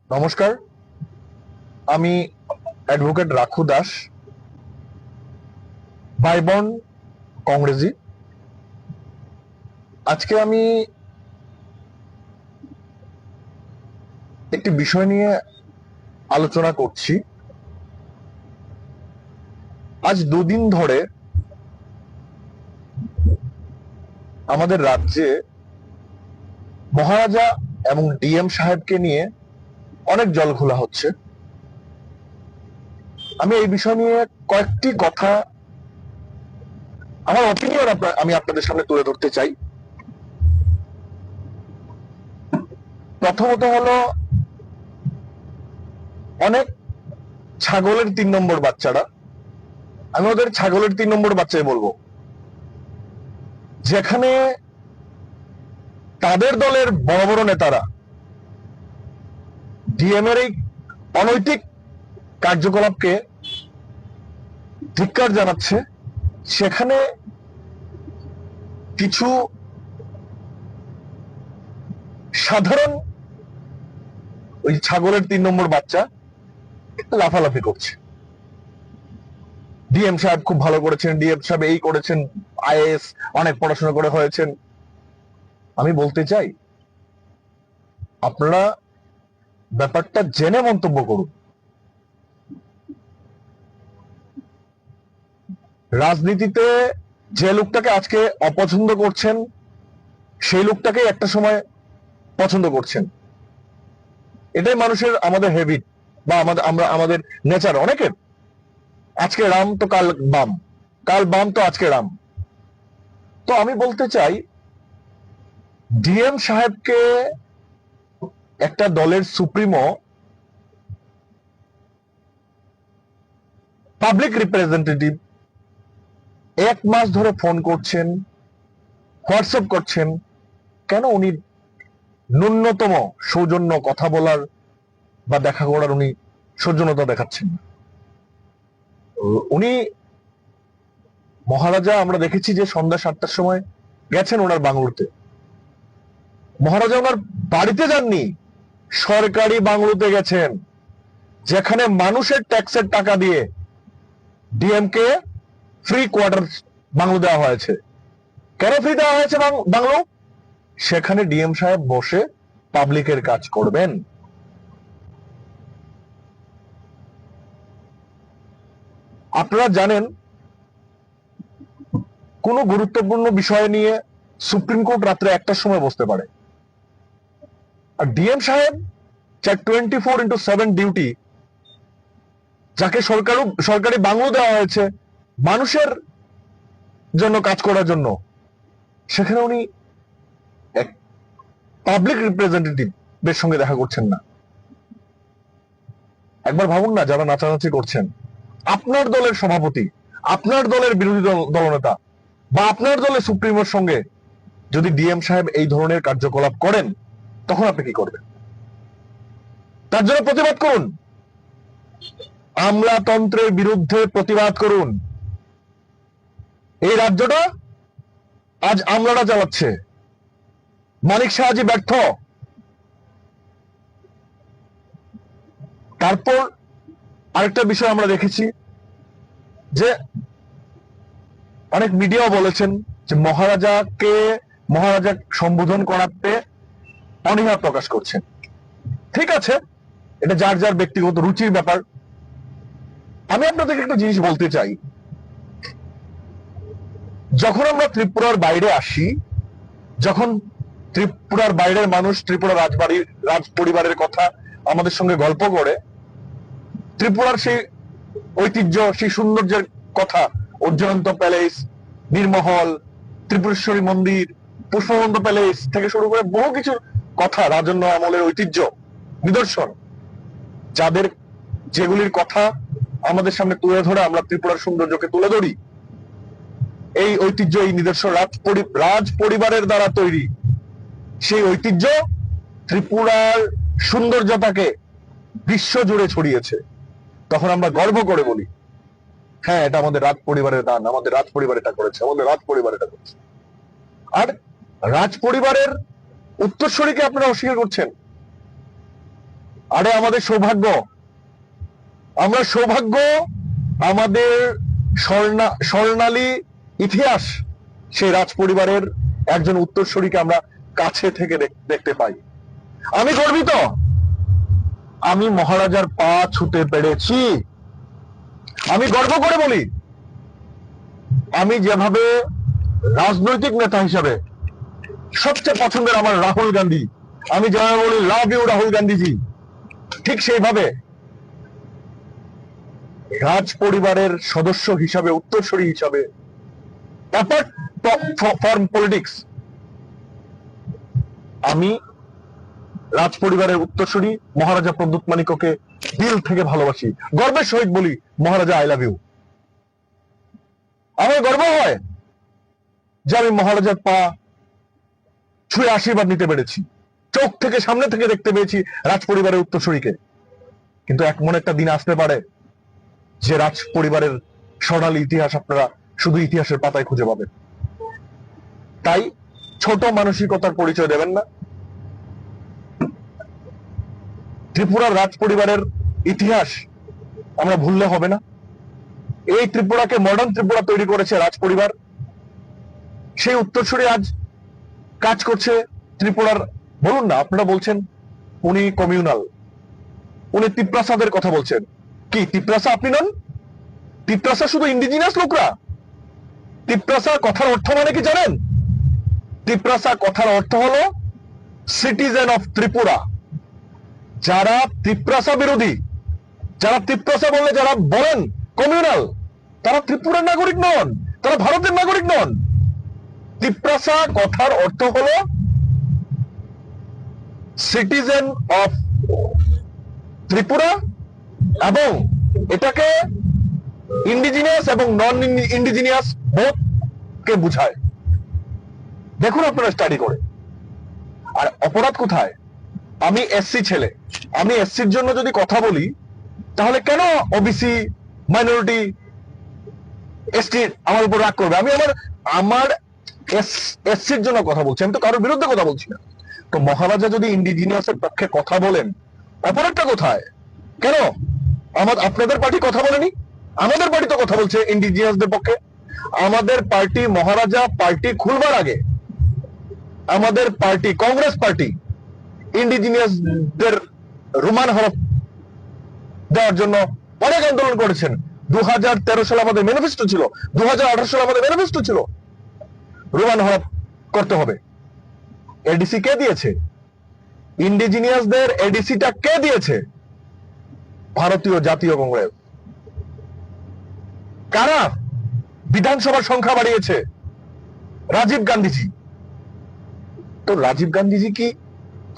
নমস্কার, আমি অ্যাডভোকেট রাখু দাস, ভাইবন কংগ্রেসি। আজকে আমি একটি বিষয় নিয়ে আলোচনা করছি। আজ দুদিন ধরে আমাদের রাজ্যে মহারাজা এবং ডিএম সাহেবকে নিয়ে অনেক জলঘোলা হচ্ছে। আমি এই বিষয় নিয়ে কয়েকটি কথা, আমার অপিনিয়ন আমি আপনাদের সামনে তুলে ধরতে চাই। প্রথমত হলো, অনেক ছাগলের 3 নম্বর বাচ্চারা, আমি ওদের ছাগলের 3 নম্বর বাচ্চাই বলবো, যেখানে তাদের দলের বড় বড় নেতারা ডিএম এর এই অনৈতিক কার্যকলাপকে ধিক্কার জানাচ্ছে, সেখানে কিছু সাধারণ ওই ছাগলের 3 নম্বর বাচ্চা লাফালাফি করছে। ডিএম সাহেব খুব ভালো করেছেন, ডিএম সাহেব এই করেছেন, আইএএস অনেক পড়াশোনা করে হয়েছেন। আমি বলতে চাই, আপনারা ব্যাপারটা জেনে মন্তব্য করুন। রাজনীতিতে যে লোকটাকে আজকে অপছন্দ করছেন, সেই লোকটাকে একটা সময় পছন্দ করছেন। এটাই মানুষের, আমাদের হ্যাবিট বা আমাদের নেচার। অনেকের আজকে রাম তো কাল বাম, কাল বাম তো আজকে রাম। তো আমি বলতে চাই, ডিএম সাহেবকে একটা দলের সুপ্রিমো, পাবলিক রিপ্রেজেন্টেটিভ 1 মাস ধরে ফোন করছেন, হোয়াটসঅ্যাপ করছেন, কেন উনি ন্যূনতম সৌজন্য কথা বলার বা দেখা করার উনি সৌজন্যতা দেখাচ্ছেন না? উনি মহারাজা, আমরা দেখেছি যে সন্ধ্যা 7টার সময় গেছেন ওনার বাংলোতে। মহারাজা ওনার বাড়িতে যাননি, সরকারি বাংলোতে গেছেন, যেখানে মানুষের ট্যাক্সের টাকা দিয়ে ডিএম কে ফ্রি কোয়ার্টার বাংলো দেওয়া হয়েছে। কেন ফ্রি দেওয়া হয়েছে বাংলো? সেখানে ডিএম সাহেব বসে পাবলিকের কাজ করবেন। আপনারা জানেন, কোন গুরুত্বপূর্ণ বিষয় নিয়ে সুপ্রিম কোর্ট রাত্রে 1টার সময় বসতে পারে, আর ডিএম সাহেব 24x7 ডিউটি, যাকে সরকারি বাংলো দেওয়া হয়েছে মানুষের জন্য কাজ করার জন্য, সেখানে উনি এক পাবলিক রিপ্রেজেন্টেটিভের সঙ্গে দেখা করছেন না। একবার ভাবুন না, যারা নাচানাচি করছেন, আপনার দলের সভাপতি, আপনার দলের বিরোধী দলনেতা বা আপনার দলের সুপ্রিমোর সঙ্গে যদি ডিএম সাহেব এই ধরনের কার্যকলাপ করেন, তখন আপনি কি করবেন? তার জন্য প্রতিবাদ করুন, আমলাতন্ত্রের বিরুদ্ধে প্রতিবাদ করুন। এই রাজ্যটা আজ আমলারা চালাচ্ছে, মানিক সাহাজি ব্যর্থ। তারপর আরেকটা বিষয় আমরা দেখেছি যে অনেক মিডিয়াও বলেছেন যে মহারাজা সম্বোধন করাতে অনীহা প্রকাশ করছেন। ঠিক আছে, এটা যার যার ব্যক্তিগত রুচির ব্যাপার। আমি আপনাদেরকে একটা জিনিস বলতে চাই, যখন আমরা ত্রিপুরার বাইরে আসি, যখন ত্রিপুরার বাইরের মানুষ ত্রিপুরা রাজ পরিবারের কথা আমাদের সঙ্গে গল্প করে, ত্রিপুরার সেই ঐতিহ্য, সেই সৌন্দর্যের কথা, অর্জয়ন্ত প্যালেস, নীরমহল, ত্রিপুরেশ্বরী মন্দির, পুষ্পবন্ত প্যালেস থেকে শুরু করে বহু কিছুর কথা, রাজন্য আমলের ঐতিহ্য, নিদর্শন, যেগুলির কথা আমাদের সামনে তুলে ধরে আমরা ত্রিপুরার সৌন্দর্যকে তুলে ধরি। এই ঐতিহ্য, এই নিদর্শন রাজ পরিবারের দ্বারা তৈরি। সেই ঐতিহ্য ত্রিপুরার সৌন্দর্যতাকে বিশ্ব জুড়ে ছড়িয়েছে। তখন আমরা গর্ব করে বলি, হ্যাঁ, এটা আমাদের রাজ পরিবারের দান, আমাদের রাজ পরিবার এটা করেছে, আমাদের রাজ পরিবার এটা করেছে। আর রাজ পরিবারের উত্তরসূরিকে আপনারা অস্বীকার করছেন। আরে আমাদের সৌভাগ্য, আমরা সৌভাগ্য, আমাদের স্বর্ণালী ইতিহাস, সেই রাজ পরিবারের একজন উত্তরসূরিকে আমরা কাছে থেকে দেখতে পাই। আমি গর্বিত, আমি মহারাজার পা ছুতে পেরেছি। আমি গর্ব করে বলি, আমি যেভাবে রাজনৈতিক নেতা হিসাবে সবচেয়ে পছন্দের আমার রাহুল গান্ধী, আমি যেভাবে বলি লাভ ইউ রাহুল গান্ধীজি, ঠিক সেইভাবে রাজ পরিবারের সদস্য হিসাবে, উত্তরসূরি হিসাবে, অ্যাপার্ট ফ্রম পলিটিক্স, আমি রাজ পরিবারের উত্তরসূরি মহারাজা প্রদ্যুৎ মানিক্যকে দিল থেকে ভালোবাসি, গর্বের সহিত বলি মহারাজা আই লাভ ইউ। আমার গর্ব হয় যে আমি মহারাজার পা ছুঁয়ে আশীর্বাদ নিতে পেরেছি, চোখ থেকে সামনে থেকে দেখতে পেয়েছি রাজ পরিবারের উত্তরসূরিকে। কিন্তু এমন একটা দিন আসতে পারে যে রাজ পরিবারের স্বর্ণালী ইতিহাস আপনারা শুধু ইতিহাসের পাতায় খুঁজে পাবেন। তাই ছোট মানসিকতার পরিচয় দেবেন না। ত্রিপুরার রাজ পরিবারের ইতিহাস আমরা ভুললে হবে না। এই ত্রিপুরাকে মডার্ন ত্রিপুরা তৈরি করেছে রাজ পরিবার। সেই উত্তরসূরি আজ কাজ করছে ত্রিপুরার। বলুন না, আপনারা বলছেন উনি কমিউনাল, উনি তিপ্রাসাদের কথা বলছেন। কি তিপ্রাসা আপনি নন? তিপ্রাসা শুধু ইন্ডিজিনাস লোকরা। তিপ্রাসা কথার অর্থ মানে কি জানেন? তিপ্রাসা কথার অর্থ হলো সিটিজেন অফ ত্রিপুরা। যারা তিপ্রাসা বিরোধী, যারা তিপ্রাসা বললে যারা বলেন কমিউনাল, তারা ত্রিপুরার নাগরিক নন, তারা ভারতের নাগরিক নন। তিপ্রাসা কথার অর্থ হলো সিটিজেন অফ ত্রিপুরা, এবং এটাকে ইন্ডিজিনিয়াস এবং নন ইন্ডিজিনিয়াস বোথ কে বুঝায়। দেখুন আপনারা স্টাডি করে। আর অপরাধ কোথায়? আমি এসসি ছেলে, আমি এসসির জন্য যদি কথা বলি, তাহলে কেন ওবিসি, মাইনরিটি, এসটি আমার উপর রাগ করবে? আমি আমার এসসির জন্য কথা বলছি, আমি তো কারোর বিরুদ্ধে কথা বলছি না। তো মহারাজা যদি ইন্ডিজিনিয়াসের পক্ষে কথা বলেন, অপরাধটা কোথায়? কেন আপনাদের পার্টি কথা বলেনি? আমাদের পার্টি তো কথা বলছে ইন্ডিজিনিয়াসদের পক্ষে। আমাদের পার্টি, মহারাজা পার্টি খুলবার আগে আমাদের পার্টি, কংগ্রেস পার্টি, ইন্ডিজিনিয়াসদের রোমান হরফ দেওয়ার জন্য অনেক আন্দোলন করেছেন। 2013 সালে আমাদের ম্যানিফেস্টো ছিল, 2018 সালে আমাদের ম্যানিফেস্টো ছিল রোমান হরফ করতে হবে। এডিসি কে দিয়েছে? ইন্ডিজিনিয়াসদের এডিসিটা কে দিয়েছে? ভারতীয় জাতীয় কংগ্রেস। কারা বিধানসভার সংখ্যা বাড়িয়েছে? রাজীব গান্ধীজি। তো রাজীব গান্ধীজি কি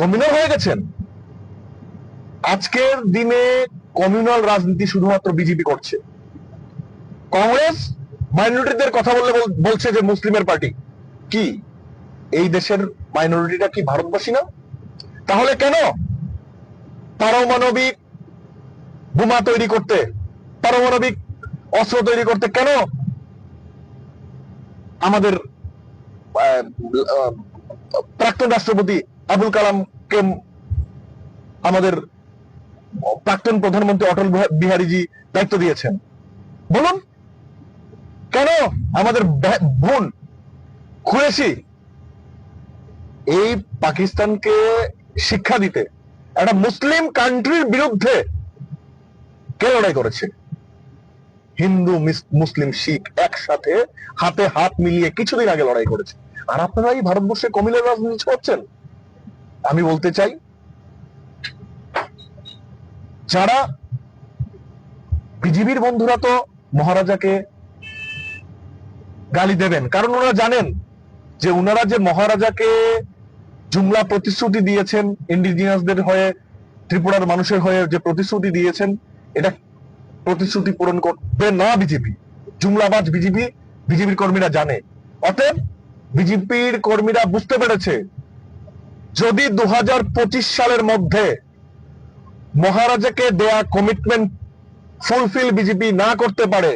কমিউনাল হয়ে গেছেন? আজকের দিনে কমিউনাল রাজনীতি শুধুমাত্র বিজেপি করছে। কংগ্রেস মাইনরিটিদের কথা বললে বলছে যে মুসলিমের পার্টি। কি এই দেশের মাইনরিটিটা কি ভারতবাসী না? তাহলে কেন পারমাণবিক বোমা তৈরি করতে, পারমাণবিক অস্ত্র তৈরি করতে কেন আমাদের প্রাক্তন রাষ্ট্রপতি আবুল কালামকে আমাদের প্রাক্তন প্রধানমন্ত্রী অটল বিহারীজি দায়িত্ব দিয়েছেন? বলুন কেন আমাদের বোন কুরেশি এই পাকিস্তানকে শিক্ষা দিতে একটা মুসলিম কান্ট্রির বিরুদ্ধে কে লড়াই করেছে? হিন্দু, মুসলিম, শিখ একসাথে হাতে হাত মিলিয়ে কিছুদিন আগে লড়াই করেছে। আর আপনারা এই ভারতবর্ষে কমিউনাল রাজনীতি করছেন। আমি বলতে চাই, যারা বিজেপির বন্ধুরা তো মহারাজাকে গালি দেবেন, কারণ ওনারা জানেন যে ওনারা যে মহারাজাকে জুমলা প্রতিশ্রুতি দিয়েছেন, ইন্ডিজিনিয়াসদের হয়ে, ত্রিপুরার মানুষের হয়ে যে প্রতিশ্রুতি দিয়েছেন, এটা প্রতিশ্রুতি পূরণ করবে না বিজেপি। জুমলাবাজ বিজেপির কর্মীরা জানে। অতএব বিজেপির কর্মীরা বুঝতে পেরেছে, যদি 2025 সালের মধ্যে মহারাজাকে দেয়া কমিটমেন্ট ফুলফিল বিজেপি না করতে পারে,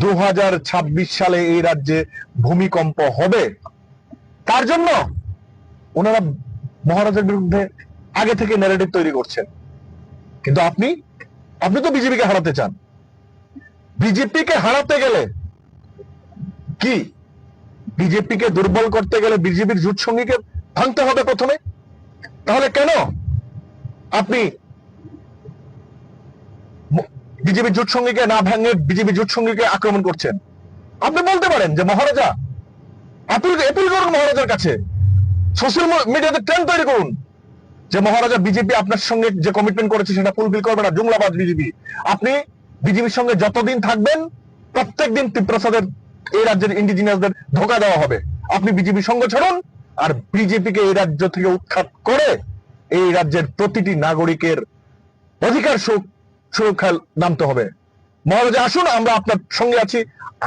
2026 সালে এই রাজ্যে ভূমিকম্প হবে। তার জন্য ওনারা মহারাজার বিরুদ্ধে আগে থেকে ন্যারেটিভ তৈরি করছেন। কিন্তু আপনি আপনি তো বিজেপিকে হারাতে চান। বিজেপিকে হারাতে গেলে কি, বিজেপিকে দুর্বল করতে গেলে বিজেপির জোট সঙ্গীকে ভাঙতে হবে প্রথমে। তাহলে কেন আপনি বিজেপির জোট সঙ্গীকে না ভাঙে বিজেপি জোট সঙ্গীকে আক্রমণ করছেন? আপনি বলতে পারেন যে মহারাজা, অ্যাপিল করুন মহারাজার কাছে, সোশ্যাল মিডিয়াতে ট্রেন্ড তৈরি করুন যে মহারাজা বিজেপি আপনার সঙ্গে যে কমিটমেন্ট করেছে সেটা ফুলফিল করবে না, জুমলাবাজ বিজেপি। আপনি বিজেপির সঙ্গে যতদিন থাকবেন প্রত্যেকদিন ত্রিপ্রসাদের এই রাজ্যের ইন্ডিজিনিয়াসদের ধোকা দেওয়া হবে। আপনি বিজেপি সঙ্গ ছাড়ুন আর বিজেপিকে এই রাজ্য থেকে উৎখাত করে এই রাজ্যের প্রতিটি নাগরিকের অধিকার সুরক্ষায় নামতে হবে। মহারাজা আসুন, আমরা আপনার সঙ্গে আছি।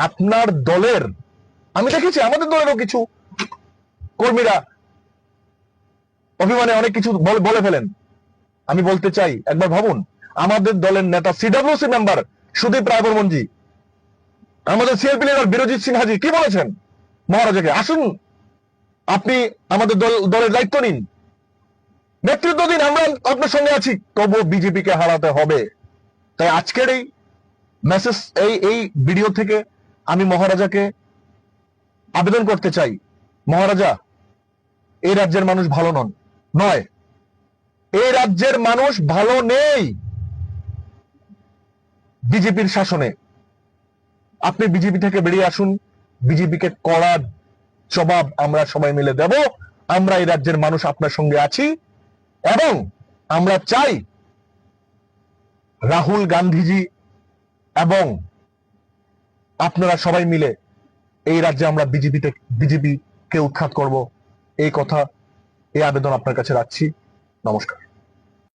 আপনার দলের, আমি দেখেছি আমাদের দলেরও কিছু কর্মীরা অভিমানে অনেক কিছু বলে ফেলেন। আমি বলতে চাই, একবার ভাবুন, আমাদের দলের নেতা সিডব্লিউসি মেম্বার সুদীপ রায়বর্মনজি, আমাদের সিএলপি লিডার বীরজিৎ সিনহাজি কি বলেছেন মহারাজাকে? আসুন আপনি আমাদের দলের দায়িত্ব নিন, নেতৃত্ব দিন, আমরা আপনার সঙ্গে আছি। তবু বিজেপিকে হারাতে হবে। তাই আজকের এই মেসেজ, এই ভিডিও থেকে আমি মহারাজাকে আবেদন করতে চাই, মহারাজা এই রাজ্যের মানুষ ভালো নয়, এই রাজ্যের মানুষ ভালো নেই বিজেপির শাসনে। আপনি বিজেপি থেকে বেরিয়ে আসুন, বিজেপিকে কড়া জবাব আমরা সবাই মিলে দেব। আমরা এই রাজ্যের মানুষ আপনার সঙ্গে আছি এবং আমরা চাই রাহুল গান্ধীজি এবং আপনারা সবাই মিলে এই রাজ্যে আমরা বিজেপিকে উৎখাত করব। এই কথা, এই আবেদন আপনার কাছে রাখছি। নমস্কার।